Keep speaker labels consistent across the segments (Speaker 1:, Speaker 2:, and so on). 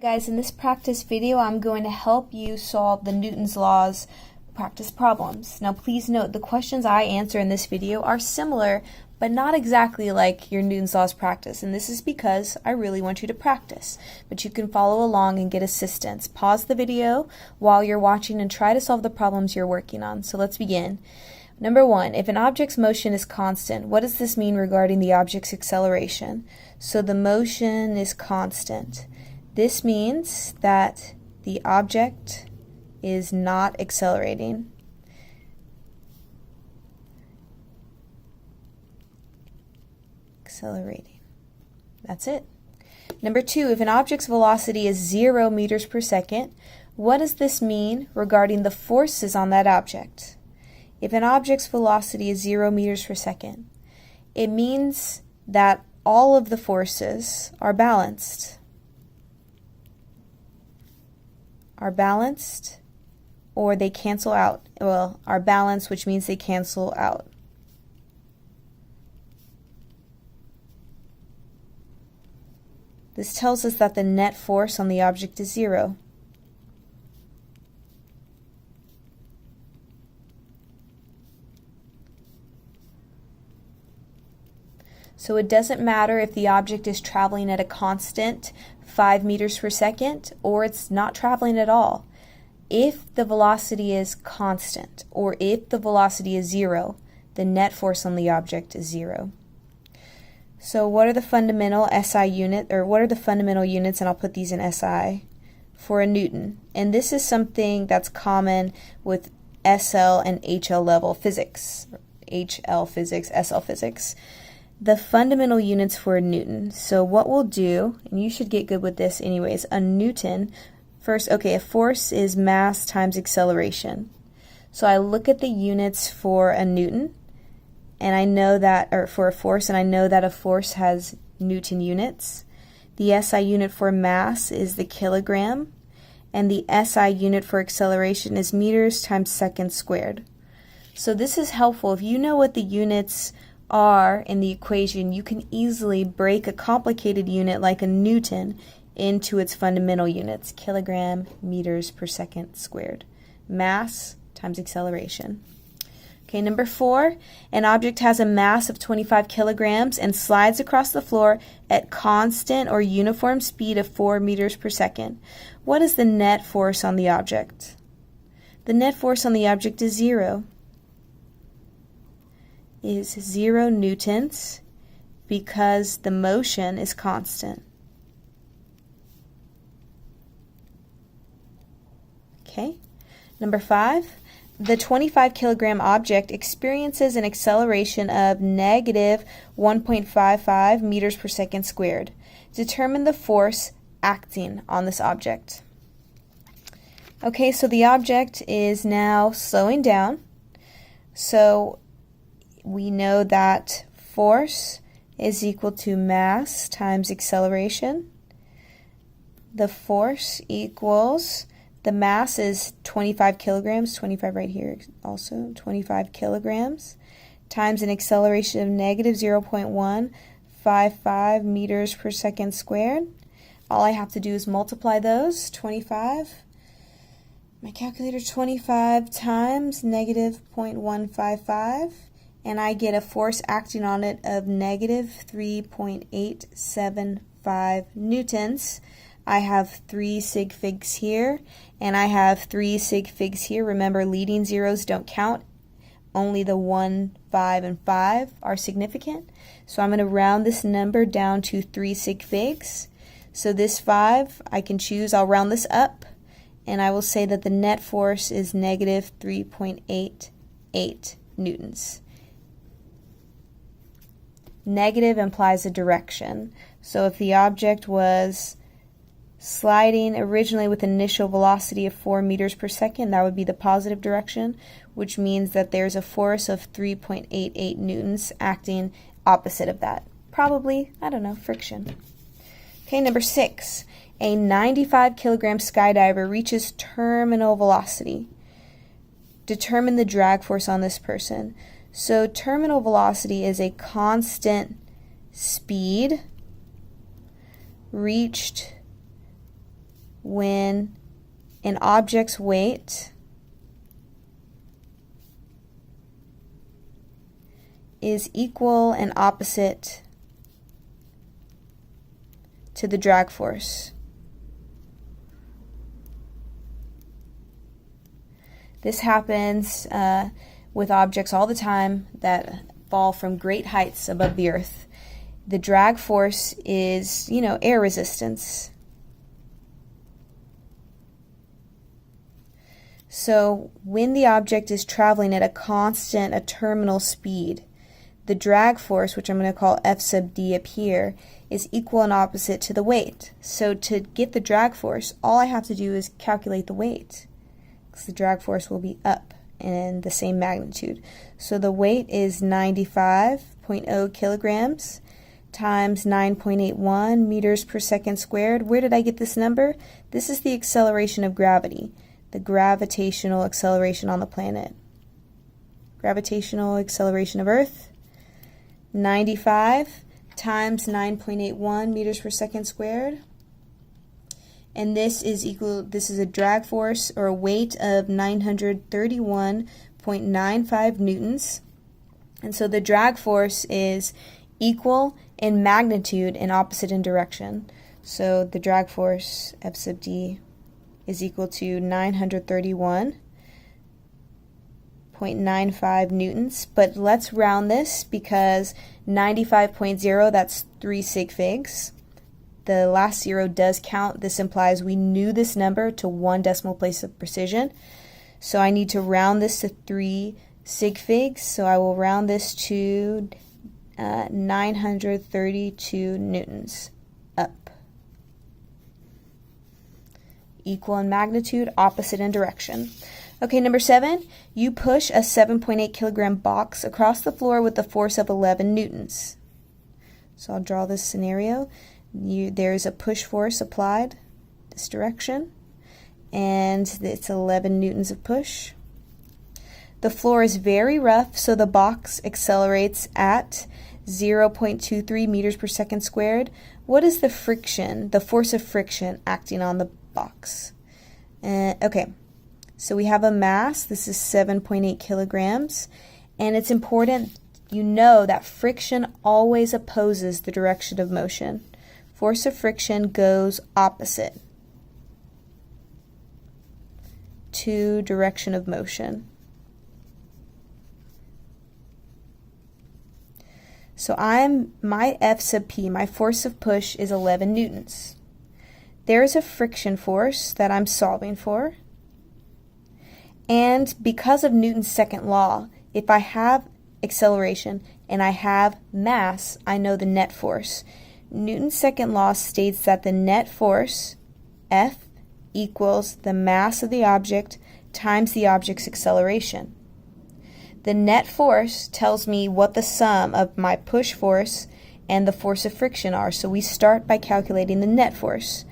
Speaker 1: Guys, in this practice video, I'm going to help you solve the Newton's laws practice problems. Now, please note the questions I answer in this video are similar, but not exactly like your Newton's laws practice, and this is because I really want you to practice. But you can follow along and get assistance. Pause the video while you're watching and try to solve the problems you're working on. So let's begin. Number 1, if an object's motion is constant, what does this mean regarding the object's acceleration? So the motion is constant. This means that the object is not accelerating. That's it. Number 2, if an object's velocity is 0 meters per second, what does this mean regarding the forces on that object? If an object's velocity is 0 meters per second, it means that all of the forces are balanced. Or they cancel out. Well, are balanced, which means they cancel out. This tells us that the net force on the object is 0. So it doesn't matter if the object is traveling at a constant 5 meters per second or it's not traveling at all. If the velocity is constant or if the velocity is 0, the net force on the object is 0. So what are the fundamental SI unit, or what are the fundamental units, and I'll put these in SI, for a Newton? And this is something that's common with SL and HL level physics, HL physics, SL physics. The fundamental units for a Newton. So what we'll do, and you should get good with this anyways, a Newton, first, okay, a force is mass times acceleration. So I look at the units for a Newton, and I know that, or for a force, and I know that a force has Newton units. The SI unit for mass is the kilogram, and the SI unit for acceleration is meters times seconds squared. So this is helpful. If you know what the units are in the equation, you can easily break a complicated unit like a Newton into its fundamental units: kilogram, meters per second squared, mass times acceleration. Okay, number 4, an object has a mass of 25 kilograms and slides across the floor at constant or uniform speed of 4 meters per second. What is the net force on the object? The net force on the object is 0. Is 0 newtons because the motion is constant. Okay. Number 5, the 25 kilogram object experiences an acceleration of negative 1.55 meters per second squared. Determine the force acting on this object. Okay, so the object is now slowing down. So we know that force is equal to mass times acceleration. The force equals, the mass is 25 kilograms, 25 right here also, 25 kilograms, times an acceleration of negative 0.155 meters per second squared. All I have to do is multiply those, 25, my calculator, 25 times negative 0.155, and I get a force acting on it of negative 3.875 newtons. I have 3 sig figs here, and I have 3 sig figs here. Remember, leading zeros don't count. Only the 1, 5, and 5 are significant. So I'm going to round this number down to 3 sig figs. So this 5, I can choose, I'll round this up, and I will say that the net force is negative 3.88 newtons. Negative implies a direction. So if the object was sliding originally with initial velocity of 4 meters per second, that would be the positive direction, which means that there's a force of 3.88 newtons acting opposite of that. Probably, I don't know, friction. Okay, number 6. A 95 kilogram skydiver reaches terminal velocity. Determine the drag force on this person. So terminal velocity is a constant speed reached when an object's weight is equal and opposite to the drag force. This happens with objects all the time that fall from great heights above the earth. The drag force is, air resistance. So when the object is traveling at a constant, a terminal speed, the drag force, which I'm going to call F sub d up here, is equal and opposite to the weight. So to get the drag force, all I have to do is calculate the weight, because the drag force will be up in the same magnitude. So the weight is 95.0 kilograms times 9.81 meters per second squared. Where did I get this number? This is the acceleration of gravity, the gravitational acceleration on the planet. Gravitational acceleration of Earth, 95 times 9.81 meters per second squared. And this is a drag force or a weight of 931.95 newtons. And so the drag force is equal in magnitude and opposite in direction. So the drag force, F sub d, is equal to 931.95 newtons. But let's round this, because 95.0, that's 3 sig figs. The last zero does count. This implies we knew this number to 1 decimal place of precision. So I need to round this to 3 sig figs. So I will round this to 932 newtons up. Equal in magnitude, opposite in direction. Okay, number 7, you push a 7.8 kilogram box across the floor with a force of 11 newtons. So I'll draw this scenario. There's a push force applied this direction, and it's 11 newtons of push. The floor is very rough, so the box accelerates at 0.23 meters per second squared. What is the friction, the force of friction acting on the box? Okay, so we have a mass. This is 7.8 kilograms, and it's important you know that friction always opposes the direction of motion. Force of friction goes opposite to direction of motion. So my F sub P, my force of push, is 11 newtons. There's a friction force that I'm solving for. And because of Newton's second law, if I have acceleration and I have mass, I know the net force. Newton's second law states that the net force, F, equals the mass of the object times the object's acceleration. The net force tells me what the sum of my push force and the force of friction are. So we start by calculating the net force.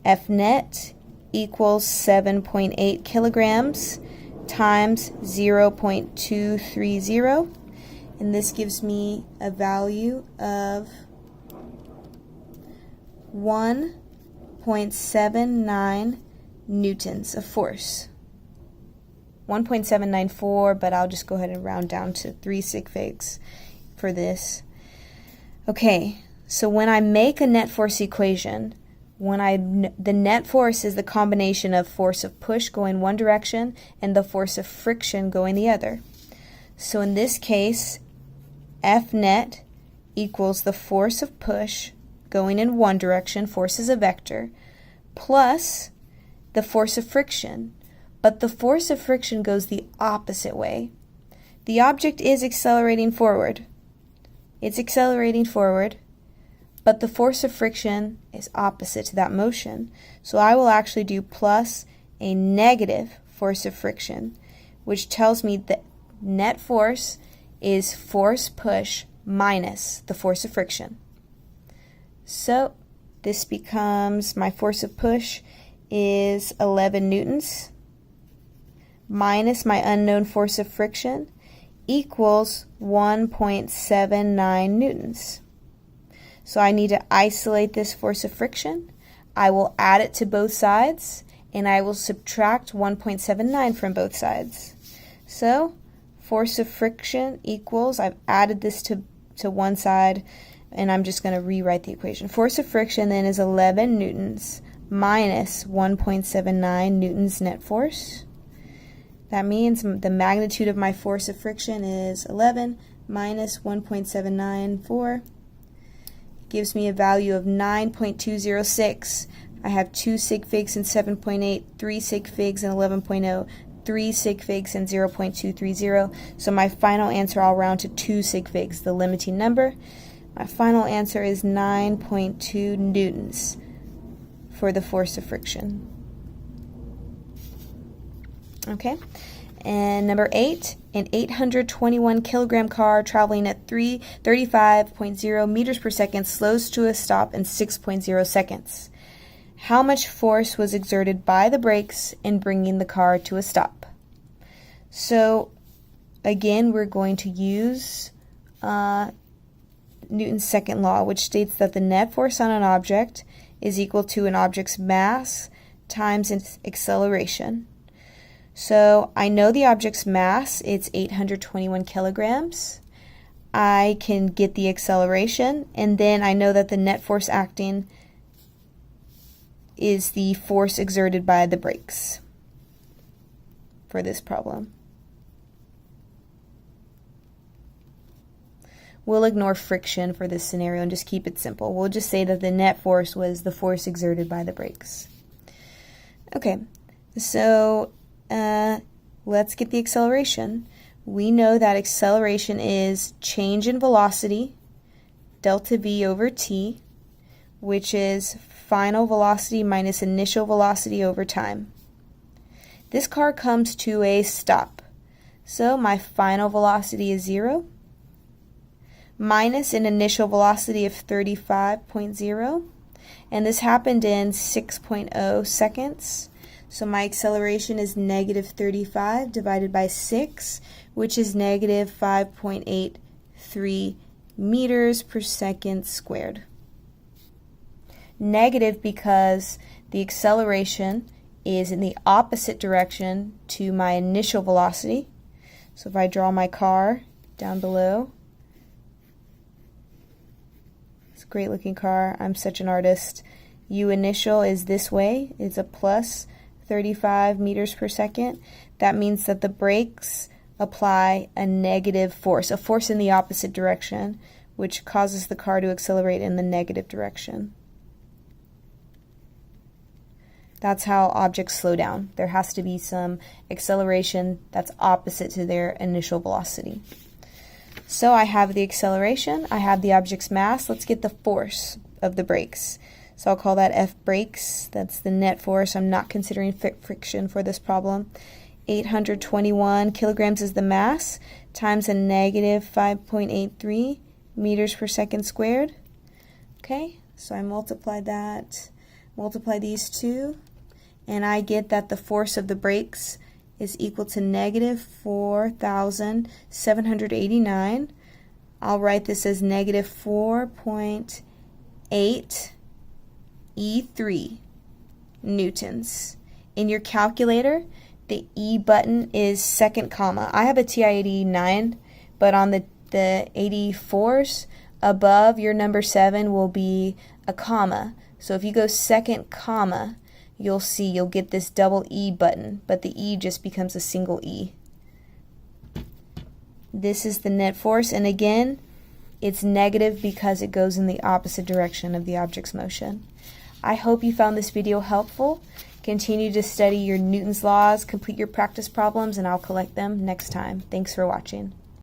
Speaker 1: F net equals 7.8 kilograms times 0.230. And this gives me a value of 1.79 newtons of force. 1.794, but I'll just go ahead and round down to 3 sig figs for this. Okay, so when I make a net force equation, the net force is the combination of force of push going one direction and the force of friction going the other. So in this case, F net equals the force of push going in one direction, force is a vector, plus the force of friction. But the force of friction goes the opposite way. The object is accelerating forward. It's accelerating forward, but the force of friction is opposite to that motion. So I will actually do plus a negative force of friction, which tells me that net force is force push minus the force of friction. So this becomes, my force of push is 11 newtons minus my unknown force of friction equals 1.79 newtons. So I need to isolate this force of friction. I will add it to both sides, and I will subtract 1.79 from both sides. So force of friction equals, I've added this to one side, and I'm just going to rewrite the equation. Force of friction then is 11 newtons minus 1.79 newtons net force. That means the magnitude of my force of friction is 11 minus 1.794. Gives me a value of 9.206. I have 2 sig figs and 7.8, 3 sig figs and 11.0, 3 sig figs and 0.230. So my final answer, I'll round to 2 sig figs, the limiting number. My final answer is 9.2 newtons for the force of friction. Okay, and number 8, an 821 kilogram car traveling at 35.0 meters per second slows to a stop in 6.0 seconds. How much force was exerted by the brakes in bringing the car to a stop? So again, we're going to use Newton's second law, which states that the net force on an object is equal to an object's mass times its acceleration. So I know the object's mass, it's 821 kilograms. I can get the acceleration, and then I know that the net force acting is the force exerted by the brakes for this problem. We'll ignore friction for this scenario and just keep it simple. We'll just say that the net force was the force exerted by the brakes. Okay, so let's get the acceleration. We know that acceleration is change in velocity, delta V over t, which is final velocity minus initial velocity over time. This car comes to a stop. So my final velocity is 0 minus an initial velocity of 35.0, and this happened in 6.0 seconds. So my acceleration is negative 35 divided by 6, which is negative 5.83 meters per second squared. Negative because the acceleration is in the opposite direction to my initial velocity. So if I draw my car down below, it's a great looking car. I'm such an artist. U initial is this way. It's a plus 35 meters per second. That means that the brakes apply a negative force, a force in the opposite direction, which causes the car to accelerate in the negative direction. That's how objects slow down. There has to be some acceleration that's opposite to their initial velocity. So I have the acceleration, I have the object's mass. Let's get the force of the brakes. So I'll call that F brakes. That's the net force. I'm not considering friction for this problem. 821 kilograms is the mass times a negative 5.83 meters per second squared. Okay, so I multiply that, multiply these two, and I get that the force of the brakes is equal to negative 4,789. I'll write this as negative 4.8 E3 newtons. In your calculator, the E button is second comma. I have a TI-89, but on the 84s, above your number 7 will be a comma. So if you go second comma, you'll get this double E button, but the E just becomes a single E. This is the net force, and again, it's negative because it goes in the opposite direction of the object's motion. I hope you found this video helpful. Continue to study your Newton's laws, complete your practice problems, and I'll collect them next time. Thanks for watching.